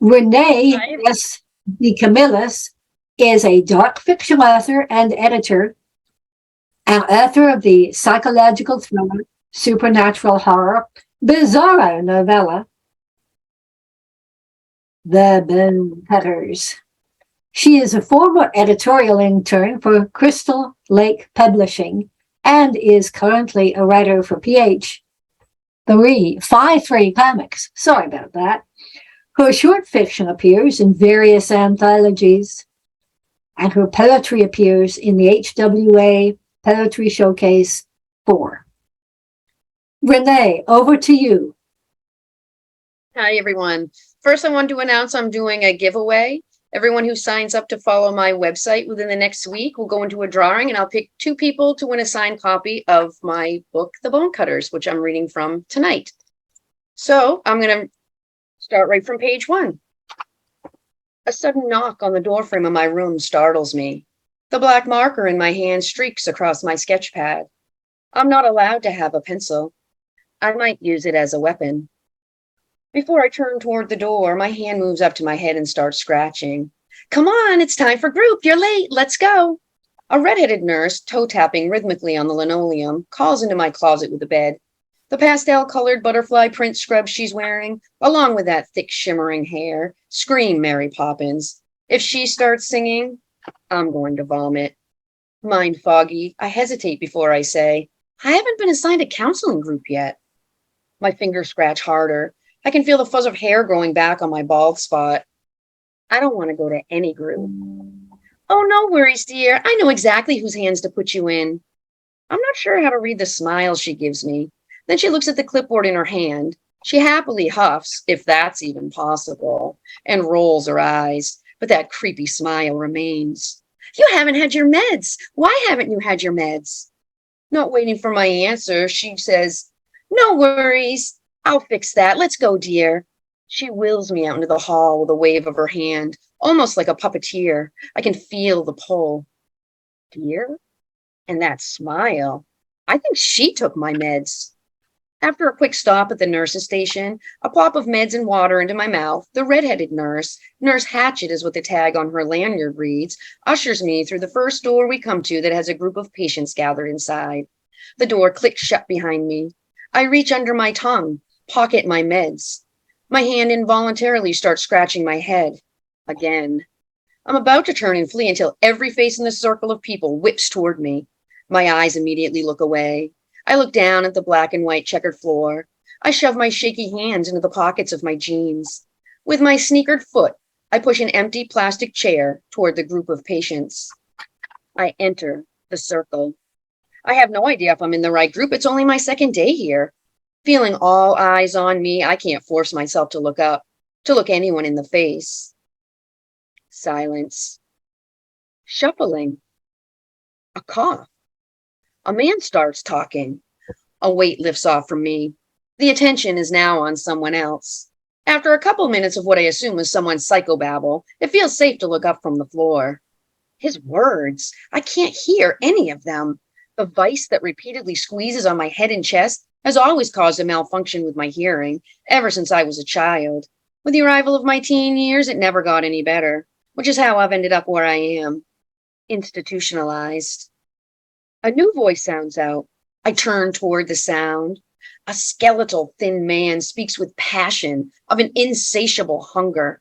Renee Hi. S. DeCamillis is a dark fiction author and editor, and author of the psychological thriller, supernatural horror, bizarro novella, The Bone Cutters. She is a former editorial intern for Crystal Lake Publishing and is currently a writer for PH 353 Comics. Sorry about that. Her short fiction appears in various anthologies, and her poetry appears in the HWA Poetry Showcase 4. Renee, over to you. Hi, everyone. First, I want to announce I'm doing a giveaway. Everyone who signs up to follow my website within the next week will go into a drawing, and I'll pick 2 people to win a signed copy of my book, The Bone Cutters, which I'm reading from tonight. So I'm going to start right from page 1. A sudden knock on the doorframe of my room startles me. The black marker in my hand streaks across my sketch pad. I'm not allowed to have a pencil. I might use it as a weapon. Before I turn toward the door, my hand moves up to my head and starts scratching. Come on, it's time for group. You're late. Let's go. A redheaded nurse, toe-tapping rhythmically on the linoleum, calls into my closet with the bed. The pastel-colored butterfly print scrubs she's wearing, along with that thick, shimmering hair, scream Mary Poppins. If she starts singing, I'm going to vomit. Mind foggy, I hesitate before I say, I haven't been assigned a counseling group yet. My fingers scratch harder. I can feel the fuzz of hair growing back on my bald spot. I don't want to go to any group. Oh, no worries, dear. I know exactly whose hands to put you in. I'm not sure how to read the smile she gives me. Then she looks at the clipboard in her hand. She happily huffs, if that's even possible, and rolls her eyes, but that creepy smile remains. You haven't had your meds. Why haven't you had your meds? Not waiting for my answer, she says, No worries. I'll fix that. Let's go, dear. She wheels me out into the hall with a wave of her hand, almost like a puppeteer. I can feel the pull. Dear? And that smile. I think she took my meds. After a quick stop at the nurse's station, a plop of meds and water into my mouth, the redheaded nurse, Nurse Hatchet is what the tag on her lanyard reads, ushers me through the first door we come to that has a group of patients gathered inside. The door clicks shut behind me. I reach under my tongue, pocket my meds. My hand involuntarily starts scratching my head. Again. I'm about to turn and flee until every face in the circle of people whips toward me. My eyes immediately look away. I look down at the black and white checkered floor. I shove my shaky hands into the pockets of my jeans. With my sneakered foot, I push an empty plastic chair toward the group of patients. I enter the circle. I have no idea if I'm in the right group. It's only my second day here. Feeling all eyes on me, I can't force myself to look up, to look anyone in the face. Silence. Shuffling. A cough. A man starts talking. A weight lifts off from me. The attention is now on someone else. After a couple minutes of what I assume is someone's psychobabble, it feels safe to look up from the floor. His words, I can't hear any of them. The vice that repeatedly squeezes on my head and chest has always caused a malfunction with my hearing, ever since I was a child. With the arrival of my teen years, it never got any better, which is how I've ended up where I am. Institutionalized. A new voice sounds out. I turn toward the sound. A skeletal, thin man speaks with passion of an insatiable hunger.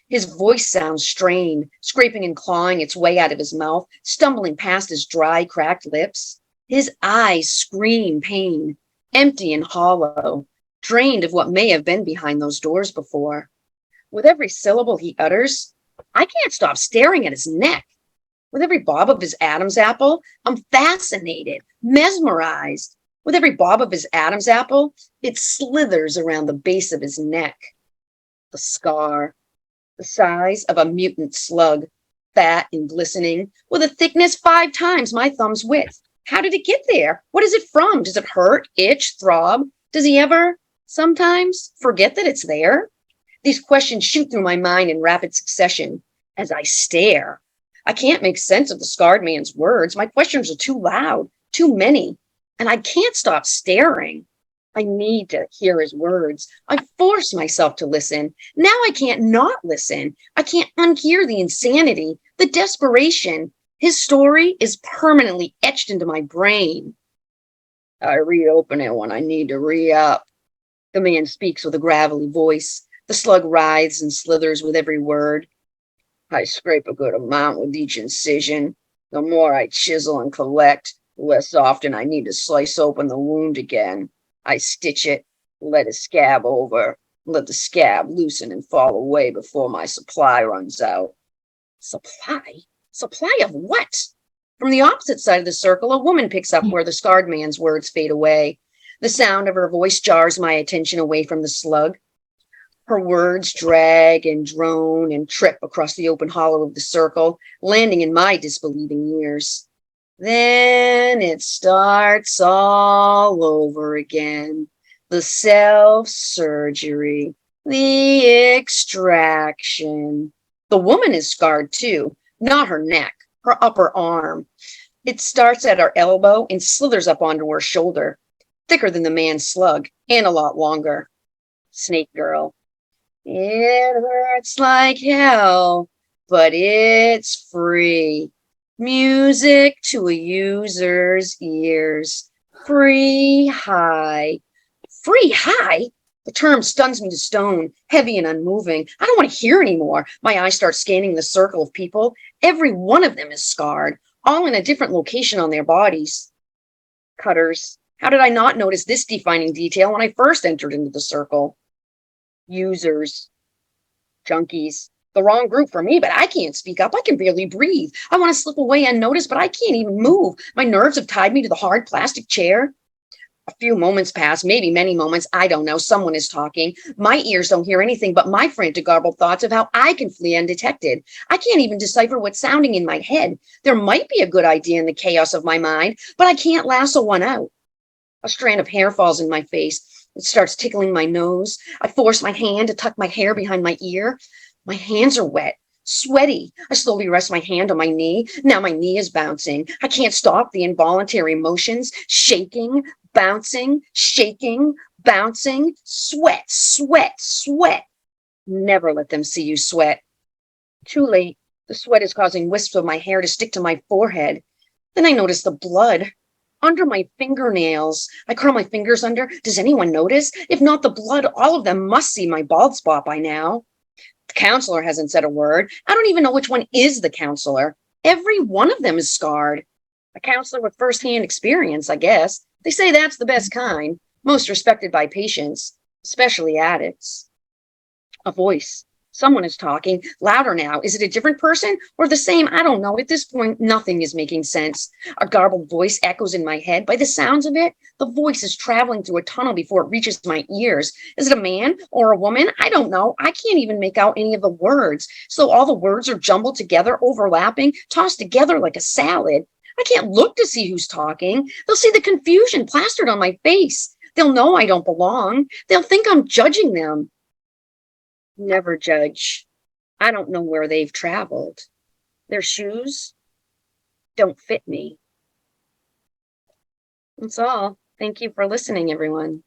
His voice sounds strained, scraping and clawing its way out of his mouth, stumbling past his dry, cracked lips. His eyes scream pain, empty and hollow, drained of what may have been behind those doors before. With every syllable he utters, I can't stop staring at his neck. With every bob of his Adam's apple, I'm fascinated, mesmerized. With every bob of his Adam's apple, it slithers around the base of his neck. The scar, the size of a mutant slug, fat and glistening, with a thickness 5 times my thumb's width. How did it get there? What is it from? Does it hurt, itch, throb? Does he ever, sometimes, forget that it's there? These questions shoot through my mind in rapid succession as I stare. I can't make sense of the scarred man's words. My questions are too loud, too many, and I can't stop staring. I need to hear his words. I force myself to listen. Now I can't not listen. I can't unhear the insanity, the desperation. His story is permanently etched into my brain. I reopen it when I need to re-up. The man speaks with a gravelly voice. The slug writhes and slithers with every word. I scrape a good amount with each incision. The more I chisel and collect, the less often I need to slice open the wound again. I stitch it, let it scab over, let the scab loosen and fall away before my supply runs out. Supply? Supply of what? From the opposite side of the circle, a woman picks up where the scarred man's words fade away. The sound of her voice jars my attention away from the slug. Her words drag and drone and trip across the open hollow of the circle, landing in my disbelieving ears. Then it starts all over again. The self-surgery, the extraction. The woman is scarred too, not her neck, her upper arm. It starts at her elbow and slithers up onto her shoulder, thicker than the man's slug and a lot longer. Snake girl. It hurts like hell, but it's free. Music to a user's ears. Free high. Free high? The term stuns me to stone, heavy and unmoving. I don't want to hear anymore. My eyes start scanning the circle of people. Every one of them is scarred, all in a different location on their bodies. Cutters. How did I not notice this defining detail when I first entered into the circle? Users, junkies, the wrong group for me, but I can't speak up. I can barely breathe. I want to slip away unnoticed, but I can't even move. My nerves have tied me to the hard plastic chair. A few moments pass, maybe many moments. I don't know. Someone is talking. My ears don't hear anything but my frantic, garbled thoughts of how I can flee undetected. I can't even decipher what's sounding in my head. There might be a good idea in the chaos of my mind, but I can't lasso one out. A strand of hair falls in my face. It starts tickling my nose. I force my hand to tuck my hair behind my ear. My hands are wet, sweaty. I slowly rest my hand on my knee. Now my knee is bouncing. I can't stop the involuntary motions, shaking, bouncing, shaking, bouncing. Sweat, sweat, sweat. Never let them see you sweat. Too late. The sweat is causing wisps of my hair to stick to my forehead. Then I notice the blood under my fingernails. I curl my fingers under. Does anyone notice? If not the blood, all of them must see my bald spot by now. The counselor hasn't said a word. I don't even know which one is the counselor. Every one of them is scarred. A counselor with firsthand experience, I guess. They say that's the best kind, most respected by patients, especially addicts. A voice. Someone is talking, louder now. Is it a different person or the same? I don't know. At this point, nothing is making sense. A garbled voice echoes in my head. By the sounds of it, the voice is traveling through a tunnel before it reaches my ears. Is it a man or a woman? I don't know. I can't even make out any of the words. So all the words are jumbled together, overlapping, tossed together like a salad. I can't look to see who's talking. They'll see the confusion plastered on my face. They'll know I don't belong. They'll think I'm judging them. Never judge. I don't know where they've traveled. Their shoes don't fit me. That's all. Thank you for listening, everyone.